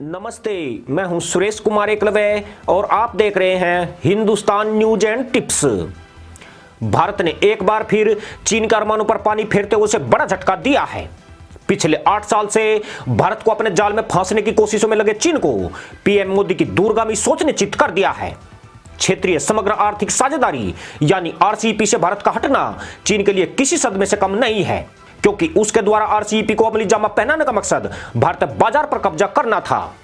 नमस्ते, मैं हूं सुरेश कुमार एकलव्य और आप देख रहे हैं Hindustan news and tips. Bharat ने एक बार फिर चीन के अरमानों पर पानी फेरते हुए उसे बड़ा झटका दिया है। पिछले 8 साल से भारत को अपने जाल में फांसने की कोशिशों में लगे चीन को पीएम मोदी की दूरगामी सोच ने चित कर दिया है। क्षेत्रीय समग्र आर्थिक साझेदारी यानी आरसीईपी से भारत का हटना चीन के लिए किसी सदमे से कम नहीं है, क्योंकि उसके द्वारा आरसीईपी को अमली जामा पहनाने का मकसद भारतीय बाजार पर कब्जा करना था।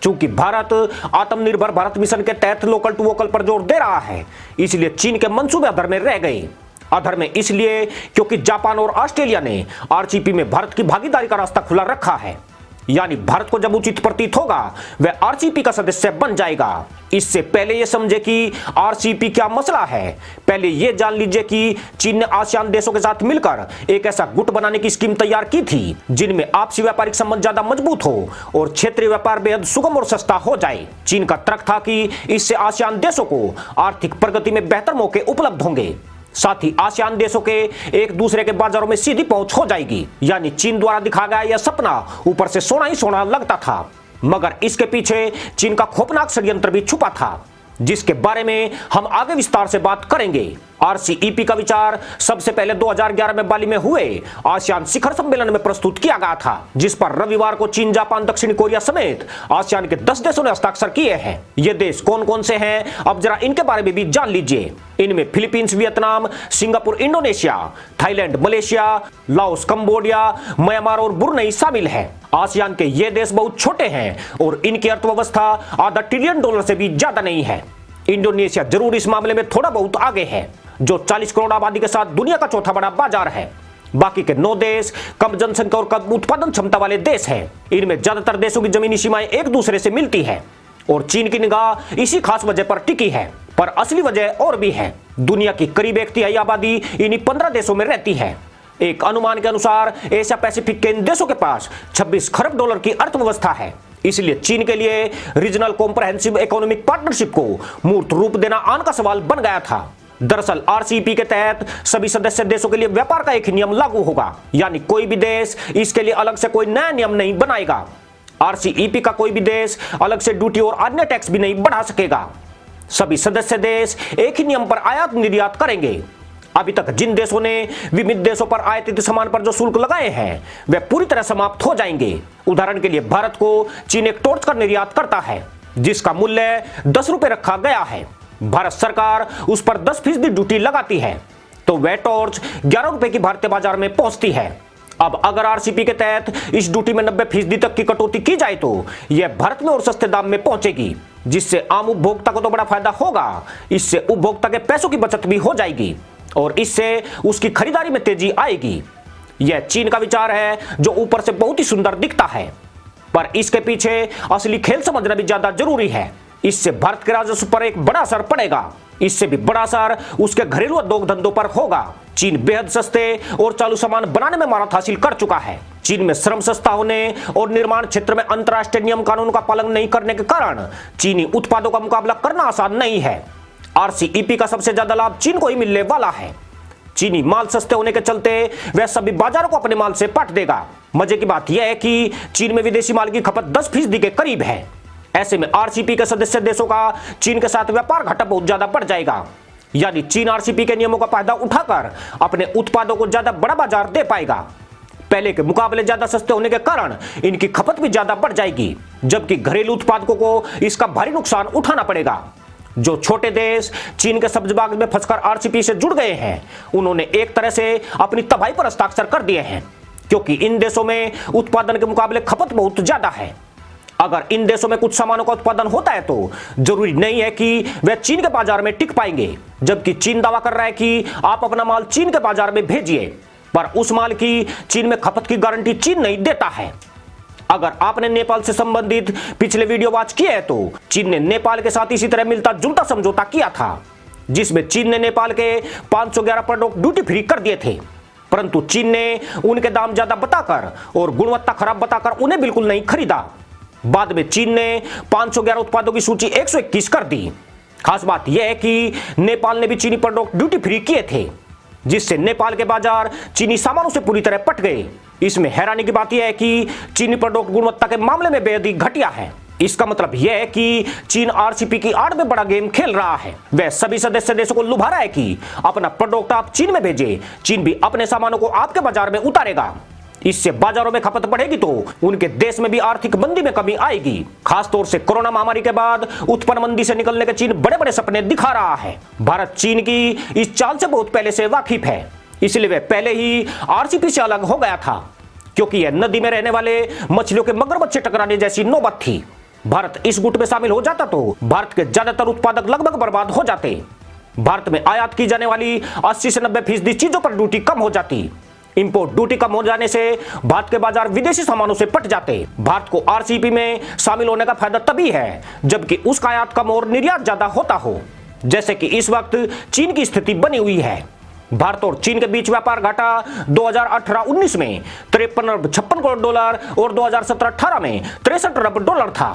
चूंकि भारत आत्मनिर्भर भारत मिशन के तहत लोकल टू वोकल पर जोर दे रहा है, इसलिए चीन के मंसूबे अधर में रह गए। अधर में इसलिए क्योंकि जापान और ऑस्ट्रेलिया ने आरसीईपी में भारत की भागीदारी का रास्ता खुला रखा है, यानी भारत को जब उचित प्रतीत होगा वह आरसीईपी का सदस्य बन जाएगा। इससे पहले यह समझे कि आरसीईपी क्या मसला है, पहले यह जान लीजिए कि चीन ने आसियान देशों के साथ मिलकर एक ऐसा गुट बनाने की स्कीम तैयार की थी जिनमें आपसी व्यापारिक संबंध ज्यादा मजबूत हो और क्षेत्रीय व्यापार बेहद सुगम और सस्ता हो जाए। चीन का तर्क था कि इससे आसियान देशों को आर्थिक प्रगति में बेहतर मौके उपलब्ध होंगे, साथ ही आसियान देशों के एक दूसरे के बाजारों में सीधी पहुंच हो जाएगी। यानी चीन द्वारा दिखा गया यह सपना ऊपर से सोना ही सोना लगता था, मगर इसके पीछे चीन का खौफनाक षड्यंत्र भी छुपा था, जिसके बारे में हम आगे विस्तार से बात करेंगे। आरसीईपी का विचार सबसे पहले 2011 में बाली में हुए आसियान शिखर सम्मेलन में प्रस्तुत किया गया था, जिस पर रविवार को चीन, जापान, दक्षिण कोरिया समेत आसियान के 10 देशों ने हस्ताक्षर किए हैं। ये देश कौन कौन से हैं, अब जरा इनके बारे में भी जान लीजिए। इनमें Philippines, Vietnam, Singapore, Indonesia, Thailand, Malaysia, Laos, Cambodia, Myanmar और ब्रुनेई शामिल है। आसियान के ये देश बहुत छोटे हैं और इनकी अर्थव्यवस्था $0.5 ट्रिलियन से भी ज्यादा नहीं है। इंडोनेशिया जरूर इस मामले में थोड़ा बहुत आगे है, जो 40 करोड़ आबादी के साथ दुनिया का चौथा बड़ा बाजार है। बाकी के 9 देश कम जनसंख्या और कम उत्पादन क्षमता वाले देश हैं। इनमें ज्यादातर देशों की जमीनी सीमाएं एक दूसरे से मिलती है और चीन की निगाह इसी खास वजह पर टिकी है, पर असली वजह और भी है। दुनिया की करीब 1/3 आबादी इन्हीं 15 देशों में रहती है। एक अनुमान के अनुसार एशिया पैसिफिक के इन देशों के पास $26 खरब की अर्थव्यवस्था है। इसलिए चीन के लिए रीजनल कॉम्प्रहेंसिव इकोनॉमिक पार्टनरशिप को मूर्त रूप देना आन का सवाल बन गया था। दरअसल आरसीईपी के तहत सभी सदस्य देशों के लिए व्यापार का एक ही नियम लागू होगा, यानी कोई भी देश इसके लिए अलग से कोई नया नियम नहीं बनाएगा। आरसीईपी का कोई भी देश अलग से ड्यूटी और अन्य टैक्स भी नहीं बढ़ा सकेगा। सभी सदस्य देश एक ही नियम पर आयात निर्यात करेंगे। अभी तक जिन देशों ने विविध देशों पर आयातित सामान पर जो शुल्क लगाए हैं वे पूरी तरह समाप्त हो जाएंगे। उदाहरण के लिए भारत को चीन एक टॉर्च का निर्यात करता है, जिसका मूल्य ₹10 रखा गया है। भारत सरकार उस पर 10% ड्यूटी लगाती है, तो वह टॉर्च ₹11 की भारतीय बाजार में पहुंचती है। अब अगर आरसीईपी के तहत इस ड्यूटी में 90% तक की कटौती की जाए तो यह भारत में और सस्ते दाम में पहुंचेगी, जिससे आम उपभोक्ता को तो बड़ा फायदा होगा। इससे उपभोक्ता के पैसों की बचत भी हो जाएगी और इससे उसकी खरीदारी में तेजी आएगी। यह चीन का विचार है, जो ऊपर से बहुत ही सुंदर दिखता है, पर इसके पीछे असली खेल समझना भी ज्यादा जरूरी है। इससे भारत के राजस्व पर एक बड़ा असर पड़ेगा। इससे भी बड़ा असर उसके घरेलू उद्योग धंधों पर होगा। चीन बेहद सस्ते और चालू सामान बनाने में महारत हासिल कर चुका है। चीन में श्रम सस्ता होने और निर्माण क्षेत्र में अंतर्राष्ट्रीय नियम कानून का पालन नहीं करने के कारण चीनी उत्पादों का मुकाबला करना आसान नहीं है। आरसीईपी का सबसे ज्यादा लाभ चीन को ही मिलने वाला है। चीनी माल सस्ते होने के चलते वह सभी बाजारों को अपने माल से पाट देगा। मजे की बात यह है कि चीन में विदेशी माल की खपत 10% के करीब है। ऐसे में आरसीईपी के सदस्य देशों का चीन के साथ व्यापार घाटा बहुत ज्यादा बढ़ जाएगा। यानी चीन आरसीईपी के नियमों का फायदा उठाकर अपने उत्पादों को ज्यादा बड़ा बाजार दे पाएगा। पहले के मुकाबले ज्यादा सस्ते होने के कारण इनकी खपत भी ज्यादा बढ़ जाएगी, जबकि घरेलू उत्पादकों को इसका भारी नुकसान उठाना पड़ेगा। जो छोटे देश चीन के सब्जबाग में फंसकर आरसीईपी से जुड़ गए हैं, उन्होंने एक तरह से अपनी तबाही पर हस्ताक्षर कर दिए हैं, क्योंकि इन देशों में उत्पादन के मुकाबले खपत बहुत ज्यादा है। अगर इन देशों में कुछ सामानों का उत्पादन होता है तो जरूरी नहीं है कि वे चीन के बाजार में टिक पाएंगे, जबकि चीन दावा कर रहा है कि आप अपना माल चीन के बाजार में भेजिए, पर उस माल की चीन में खपत की गारंटी चीन नहीं देता है। अगर आपने नेपाल से संबंधित पिछले वीडियो वॉच किए हैं तो चीन ने नेपाल के साथ इसी तरह मिलता जुलता समझौता किया था, जिसमें चीन ने नेपाल के 511 प्रोडक्ट ड्यूटी फ्री कर दिए थे, परंतु चीन ने उनके दाम ज्यादा बताकर और गुणवत्ता खराब बताकर उन्हें बिल्कुल नहीं खरीदा। बाद में चीन ने 511 उत्पादों की सूची 121 कर दी। खास बात यह है कि नेपाल ने भी चीनी प्रोडक्ट ड्यूटी फ्री किए थे, जिससे नेपाल के बाजार चीनी सामानों से पूरी तरह पट गए। इसमें हैरानी की बात यह है कि चीनी प्रोडक्ट गुणवत्ता के मामले में बेहद ही घटिया है। इसका मतलब यह है कि चीन आरसीपी की आड़ में बड़ा गेम खेल रहा है। वह सभी सदस्य देशों को लुभा रहा है कि अपना प्रोडक्ट आप चीन में भेजें, चीन भी अपने सामानों को आपके बाजार में उतारेगा। इससे बाजारों में खपत बढ़ेगी तो उनके देश में भी आर्थिक मंदी में कमी आएगी। खासतौर से कोरोना महामारी के बाद उत्पन्न मंदी से निकलने के चीन बड़े बड़े सपने दिखा रहा है। भारत चीन की इस चाल से बहुत पहले से वाकिफ है, इसलिए वह पहले ही आरसीपी से अलग हो गया था, क्योंकि यह नदी में रहने वाले मछलियों के मगर बच्चे टकराने जैसी नौबत थी। भारत इस गुट में शामिल हो जाता तो भारत के ज्यादातर उत्पादक लगभग बर्बाद हो जाते। भारत में आयात की जाने वाली 80 से 90% चीजों पर ड्यूटी कम हो जाती। इंपोर्ट ड्यूटी कम हो जाने से भारत के बाजार विदेशी सामानों से पट जाते। भारत को आरसीपी में शामिल होने का फायदा तभी है जबकि उसका आयात कम और निर्यात ज्यादा होता हो, जैसे कि इस वक्त चीन की स्थिति बनी हुई है। भारत और चीन के बीच व्यापार घाटा 2018-19 में 53 अरब 56 करोड़ डॉलर और 2017-18 में 63 अरब डॉलर था।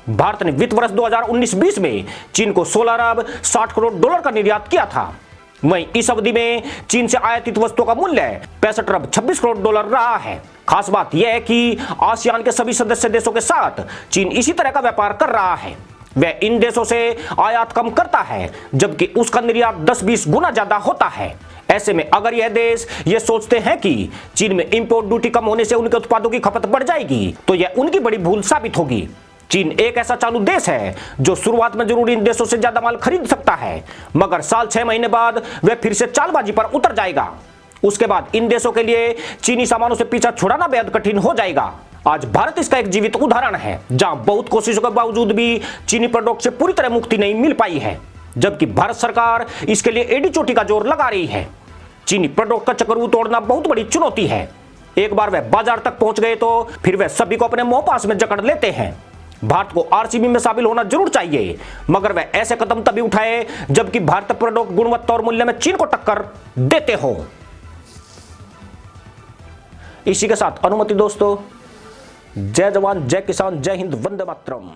भारत ने वित्त वर्ष 2019-20 में चीन को 16 अरब 60 करोड़ डॉलर का निर्यात किया था। वहीं इस अवधि में चीन से आयातित वस्तुओं का मूल्य 65 अरब 26 करोड़ डॉलर रहा है। खास बात यह है कि आसियान के सभी सदस्य देशों के साथ चीन इसी तरह का व्यापार कर रहा है। वह इन देशों से आयात कम करता है जबकि उसका निर्यात 10-20 गुना ज्यादा होता है। ऐसे में अगर यह देश ये सोचते हैं कि चीन में इंपोर्ट ड्यूटी कम होने से उनके उत्पादों की खपत बढ़ जाएगी तो यह उनकी बड़ी भूल साबित होगी। चीन एक ऐसा चालू देश है जो शुरुआत में जरूर इन देशों से ज्यादा माल खरीद सकता है, मगर साल 6 महीने बाद वह फिर से चालबाजी पर उतर जाएगा। उसके बाद इन देशों के लिए चीनी सामानों से पीछा छुड़ाना बेहद कठिन हो जाएगा। आज भारत इसका एक जीवित उदाहरण है, जहां बहुत कोशिशों के बावजूद भी चीनी प्रोडक्ट से पूरी तरह मुक्ति नहीं मिल पाई है, जबकि भारत सरकार इसके लिए एडी चोटी का जोर लगा रही है। चीनी प्रोडक्ट का चक्रव्यूह तोड़ना बहुत बड़ी चुनौती है। एक बार वह बाजार तक पहुंच गए तो फिर वह सभी को अपने मोह पास में जकड़ लेते हैं। भारत को आरसीपी में शामिल होना जरूर चाहिए, मगर वह ऐसे कदम तभी उठाए जबकि भारत प्रोडक्ट गुणवत्ता और मूल्य में चीन को टक्कर देते हो। इसी के साथ अनुमति दोस्तों। जय जवान, जय किसान, जय हिंद, वंदे मातरम।